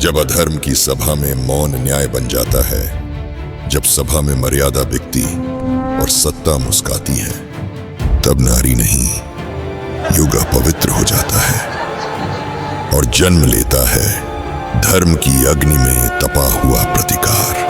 जब अधर्म की सभा में मौन न्याय बन जाता है, जब सभा में मर्यादा बिकती और सत्ता मुस्काती है, तब नारी नहीं, युग पवित्र हो जाता है और जन्म लेता है धर्म की अग्नि में तपा हुआ प्रतिकार।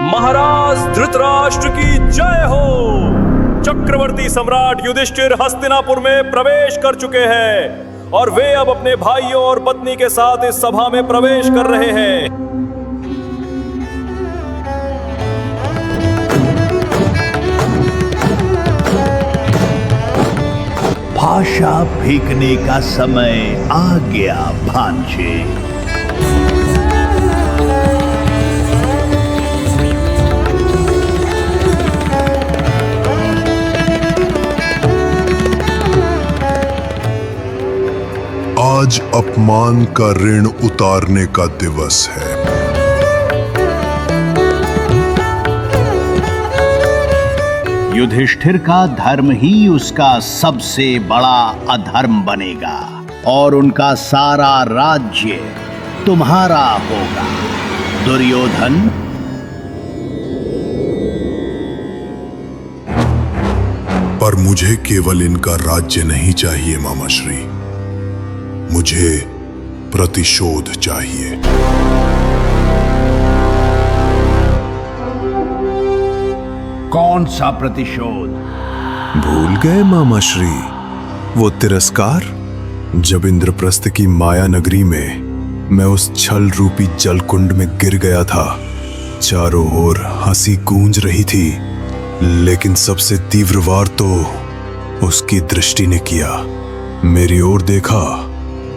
महाराज धृतराष्ट्र की जय हो। चक्रवर्ती सम्राट युधिष्ठिर हस्तिनापुर में प्रवेश कर चुके हैं और वे अब अपने भाइयों और पत्नी के साथ इस सभा में प्रवेश कर रहे हैं। भाषा फेंकने का समय आ गया भांजे। आज अपमान का ऋण उतारने का दिवस है। युधिष्ठिर का धर्म ही उसका सबसे बड़ा अधर्म बनेगा और उनका सारा राज्य तुम्हारा होगा दुर्योधन। पर मुझे केवल इनका राज्य नहीं चाहिए मामाश्री, मुझे प्रतिशोध चाहिए। कौन सा प्रतिशोध? भूल गए मामाश्री वो तिरस्कार, जब इंद्रप्रस्थ की माया नगरी में मैं उस छल रूपी जलकुंड में गिर गया था। चारों ओर हंसी गूंज रही थी, लेकिन सबसे तीव्र वार तो उसकी दृष्टि ने किया। मेरी ओर देखा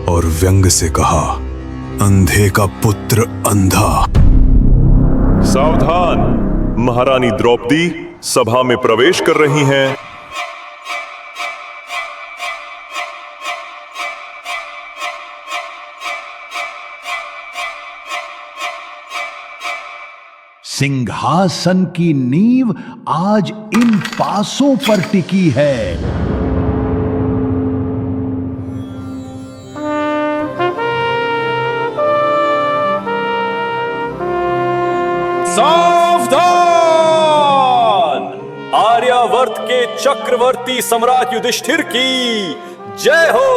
और व्यंग से कहा, अंधे का पुत्र अंधा। सावधान, महारानी द्रौपदी सभा में प्रवेश कर रही हैं। सिंहासन की नींव आज इन पासों पर टिकी है। सावधान! आर्यावर्त के चक्रवर्ती सम्राट युधिष्ठिर की जय हो।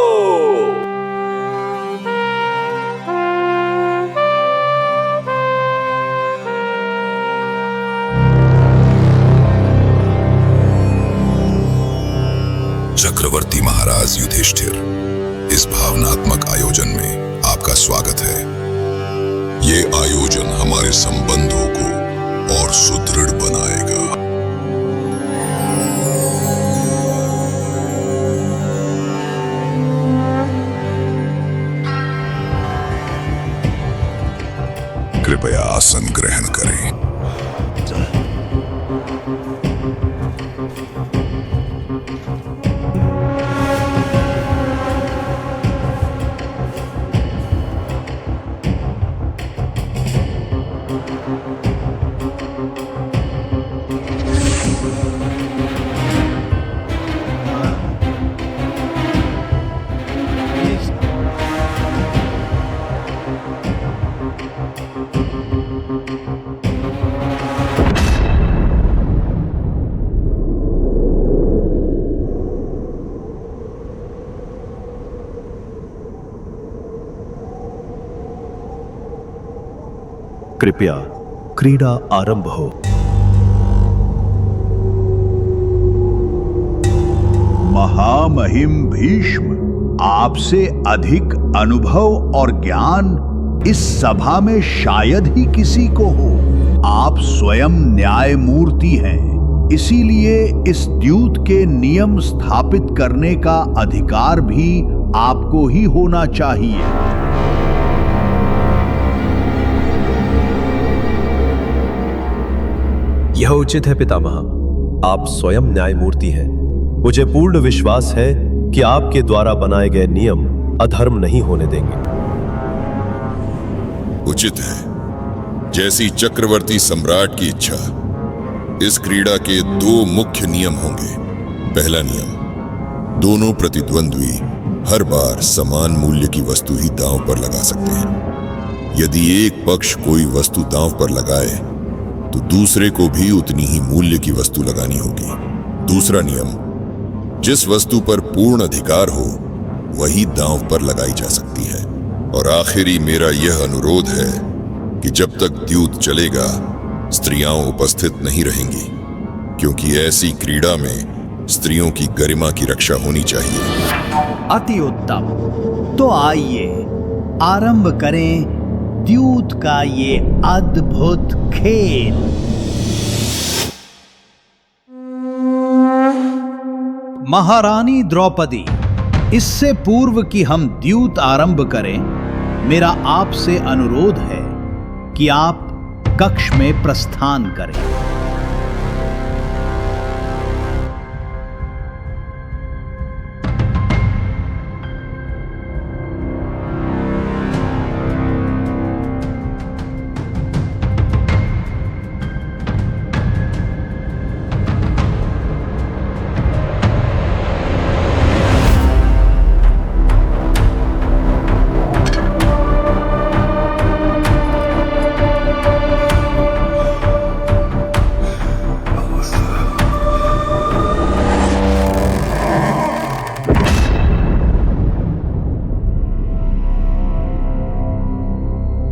चक्रवर्ती महाराज युधिष्ठिर, इस भावनात्मक आयोजन में आपका स्वागत है। ये आयोजन हमारे संबंधों को और सुदृढ़ बनाएगा। कृपया आसन ग्रहण करें। क्रीड़ा आरंभ हो। महामहिम भीष्म, आपसे अधिक अनुभव और ज्ञान इस सभा में शायद ही किसी को हो। आप स्वयं न्यायमूर्ति हैं, इसीलिए इस द्यूत के नियम स्थापित करने का अधिकार भी आपको ही होना चाहिए। यह उचित है पितामह, आप स्वयं न्यायमूर्ति हैं। मुझे पूर्ण विश्वास है कि आपके द्वारा बनाए गए नियम अधर्म नहीं होने देंगे। उचित है। जैसी चक्रवर्ती सम्राट की इच्छा, इस क्रीड़ा के 2 मुख्य नियम होंगे। पहला नियम, दोनों प्रतिद्वंद्वी हर बार समान मूल्य की वस्तु ही दांव पर लगा सकते हैं। यदि एक पक्ष कोई वस्तु दांव पर लगाए तो दूसरे को भी उतनी ही मूल्य की वस्तु लगानी होगी। दूसरा नियम, जिस वस्तु पर पूर्ण अधिकार हो वही दांव पर लगाई जा सकती है। और आखिरी मेरा यह अनुरोध है कि जब तक द्यूत चलेगा स्त्रियां उपस्थित नहीं रहेंगी, क्योंकि ऐसी क्रीड़ा में स्त्रियों की गरिमा की रक्षा होनी चाहिए। अति उत्तम। तो आइए आरंभ करें द्यूत का ये अद्भुत खेल। महारानी द्रौपदी, इससे पूर्व कि हम द्यूत आरंभ करें, मेरा आपसे अनुरोध है कि आप कक्ष में प्रस्थान करें।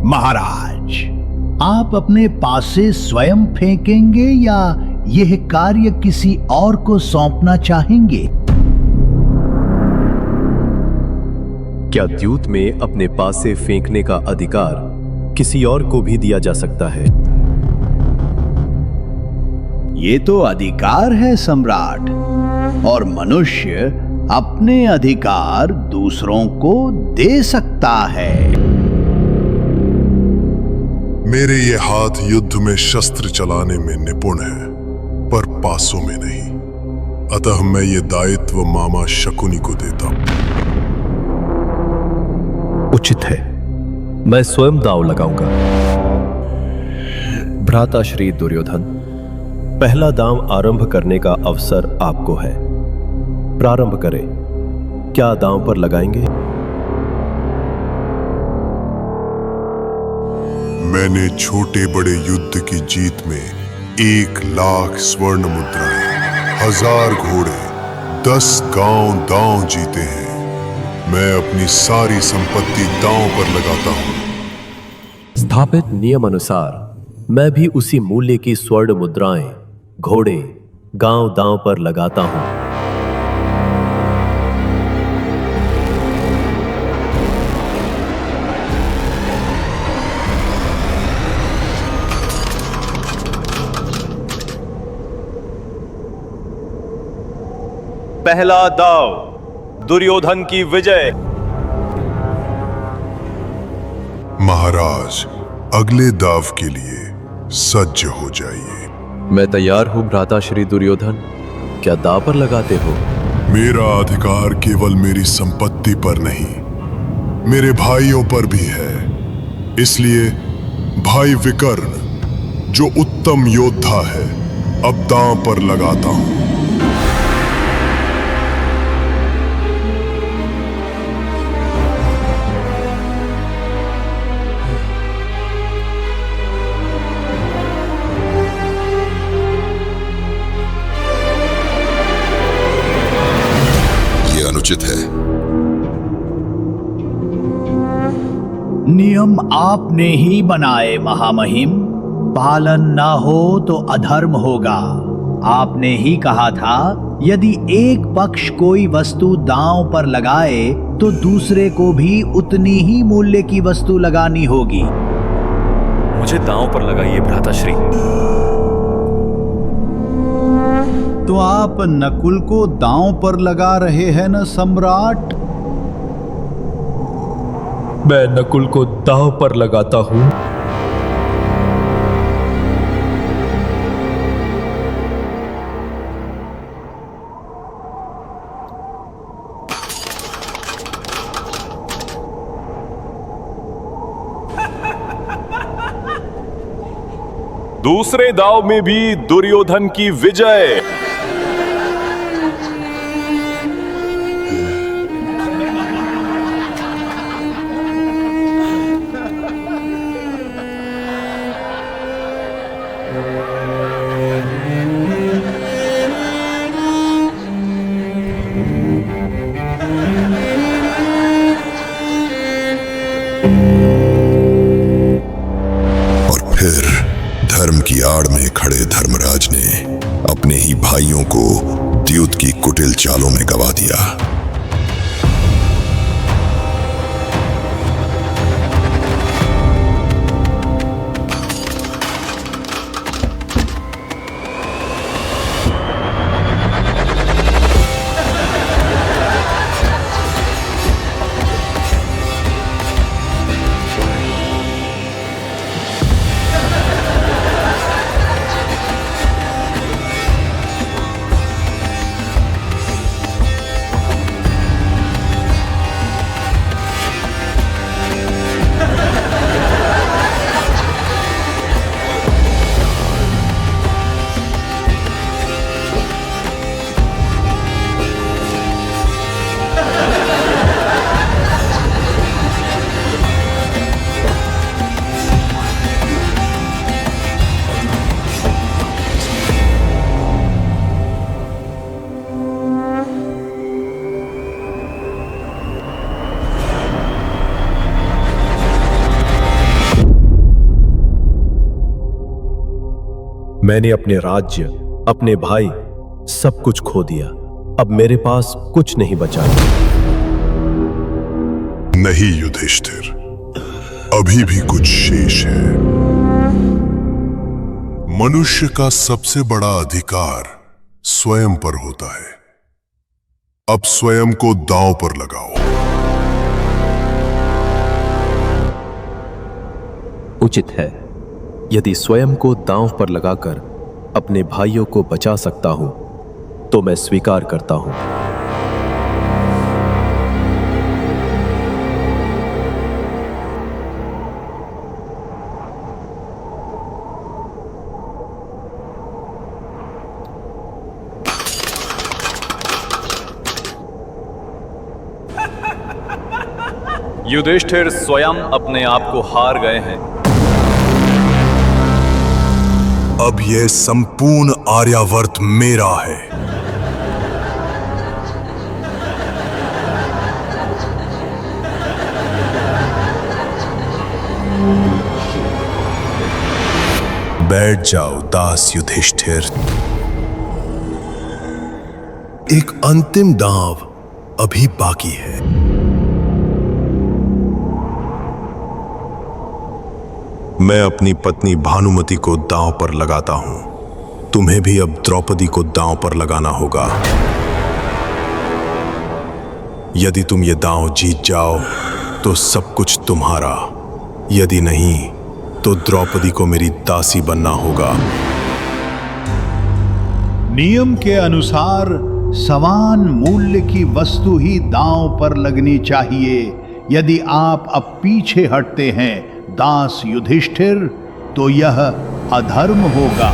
महाराज, आप अपने पासे स्वयं फेंकेंगे या यह कार्य किसी और को सौंपना चाहेंगे? क्या द्यूत में अपने पास से फेंकने का अधिकार किसी और को भी दिया जा सकता है? ये तो अधिकार है सम्राट, और मनुष्य अपने अधिकार दूसरों को दे सकता है। मेरे ये हाथ युद्ध में शस्त्र चलाने में निपुण है, पर पासों में नहीं। अतः मैं ये दायित्व मामा शकुनी को देता हूं। उचित है, मैं स्वयं दांव लगाऊंगा। भ्राता श्री दुर्योधन, पहला दांव आरंभ करने का अवसर आपको है। प्रारंभ करें। क्या दांव पर लगाएंगे? मैंने छोटे बड़े युद्ध की जीत में 1,00,000 स्वर्ण मुद्राएं, 1000 घोड़े, 10 गांव दांव जीते हैं। मैं अपनी सारी संपत्ति दांव पर लगाता हूं। स्थापित नियम अनुसार मैं भी उसी मूल्य की स्वर्ण मुद्राएं, घोड़े, गांव दांव पर लगाता हूं। पहला दाव, दुर्योधन की विजय। महाराज, अगले दाव के लिए सज्ज हो जाइए। मैं तैयार हूं भ्राता श्री दुर्योधन। क्या दांव पर लगाते हो? मेरा अधिकार केवल मेरी संपत्ति पर नहीं, मेरे भाइयों पर भी है। इसलिए भाई विकर्ण, जो उत्तम योद्धा है, अब दांव पर लगाता हूं। अनुचित है। नियम आपने ही बनाए महामहिम, पालन ना हो तो अधर्म होगा। आपने ही कहा था, यदि एक पक्ष कोई वस्तु दांव पर लगाए तो दूसरे को भी उतनी ही मूल्य की वस्तु लगानी होगी। मुझे दांव पर लगाइए भ्राताश्री। तो आप नकुल को दांव पर लगा रहे हैं न सम्राट? मैं नकुल को दांव पर लगाता हूं। दूसरे दांव में भी दुर्योधन की विजय। फिर धर्म की आड़ में खड़े धर्मराज ने अपने ही भाइयों को द्यूत की कुटिल चालों में गवा दिया। मैंने अपने राज्य, अपने भाई, सब कुछ खो दिया। अब मेरे पास कुछ नहीं बचा। नहीं युधिष्ठिर, अभी भी कुछ शेष है। मनुष्य का सबसे बड़ा अधिकार स्वयं पर होता है। अब स्वयं को दांव पर लगाओ। उचित है। यदि स्वयं को दांव पर लगाकर अपने भाइयों को बचा सकता हूं तो मैं स्वीकार करता हूं। युधिष्ठिर स्वयं अपने आप को हार गए हैं। अब यह संपूर्ण आर्यावर्त मेरा है। बैठ जाओ दास युधिष्ठिर। एक अंतिम दांव अभी बाकी है। मैं अपनी पत्नी भानुमति को दांव पर लगाता हूं। तुम्हें भी अब द्रौपदी को दांव पर लगाना होगा। यदि तुम ये दांव जीत जाओ तो सब कुछ तुम्हारा, यदि नहीं तो द्रौपदी को मेरी दासी बनना होगा। नियम के अनुसार समान मूल्य की वस्तु ही दांव पर लगनी चाहिए। यदि आप अब पीछे हटते हैं दास युधिष्ठिर, तो यह अधर्म होगा।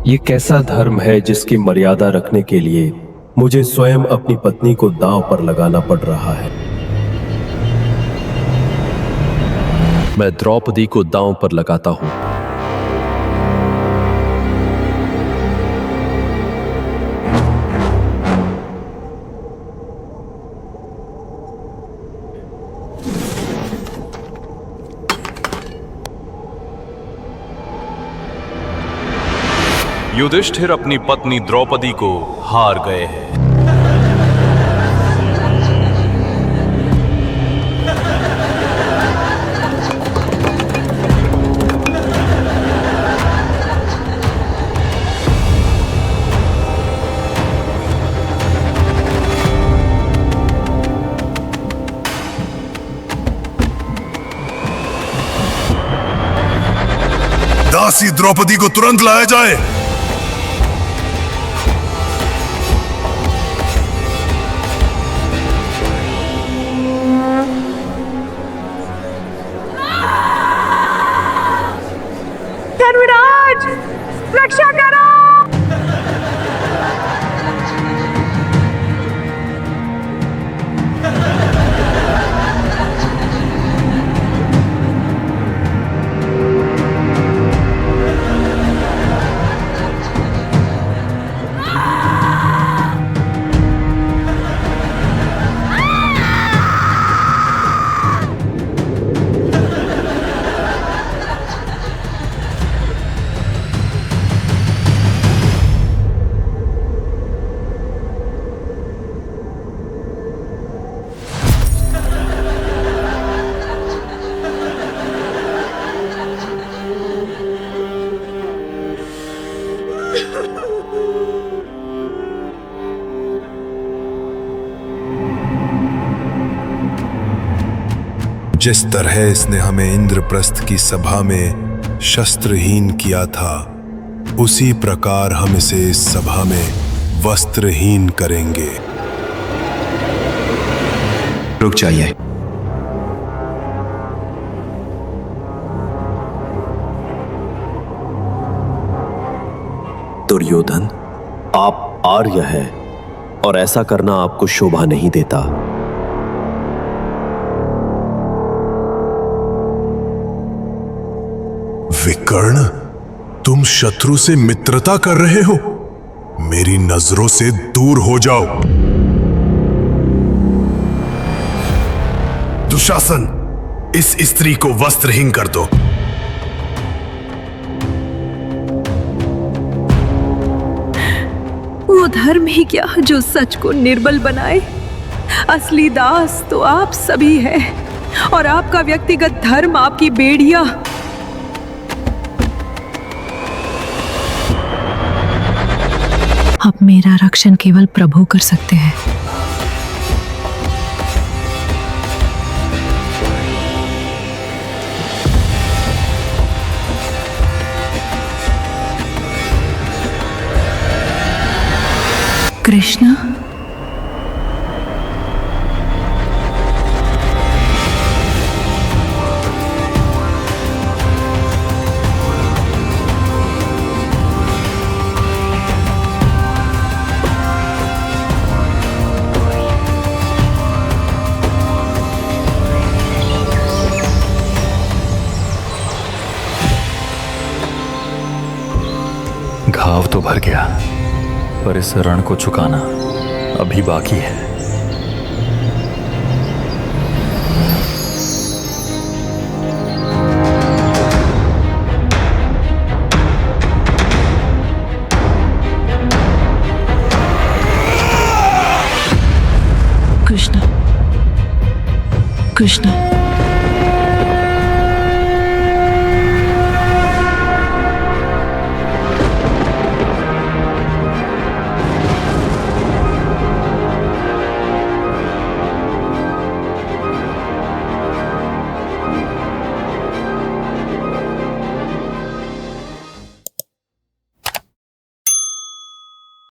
ये कैसा धर्म है जिसकी मर्यादा रखने के लिए मुझे स्वयं अपनी पत्नी को दांव पर लगाना पड़ रहा है। मैं द्रौपदी को दांव पर लगाता हूं। युधिष्ठिर अपनी पत्नी द्रौपदी को हार गए हैं। दासी द्रौपदी को तुरंत लाया जाए। धर्मराज, रक्षा करो। जिस तरह इसने हमें इंद्रप्रस्थ की सभा में शस्त्रहीन किया था, उसी प्रकार हम इसे इस सभा में वस्त्रहीन करेंगे। रुक जाइए। दुर्योधन, आप आर्य हैं और ऐसा करना आपको शोभा नहीं देता। विकर्ण, तुम शत्रु से मित्रता कर रहे हो? मेरी नजरों से दूर हो जाओ। दुशासन, इस स्त्री को वस्त्रहीन कर दो। वो धर्म ही क्या जो सच को निर्बल बनाए। असली दास तो आप सभी हैं और आपका व्यक्तिगत धर्म आपकी बेड़िया। अब मेरा रक्षण केवल प्रभु कर सकते हैं। कृष्ण, घाव तो भर गया, पर इस रण को चुकाना अभी बाकी है। कृष्ण, कृष्ण,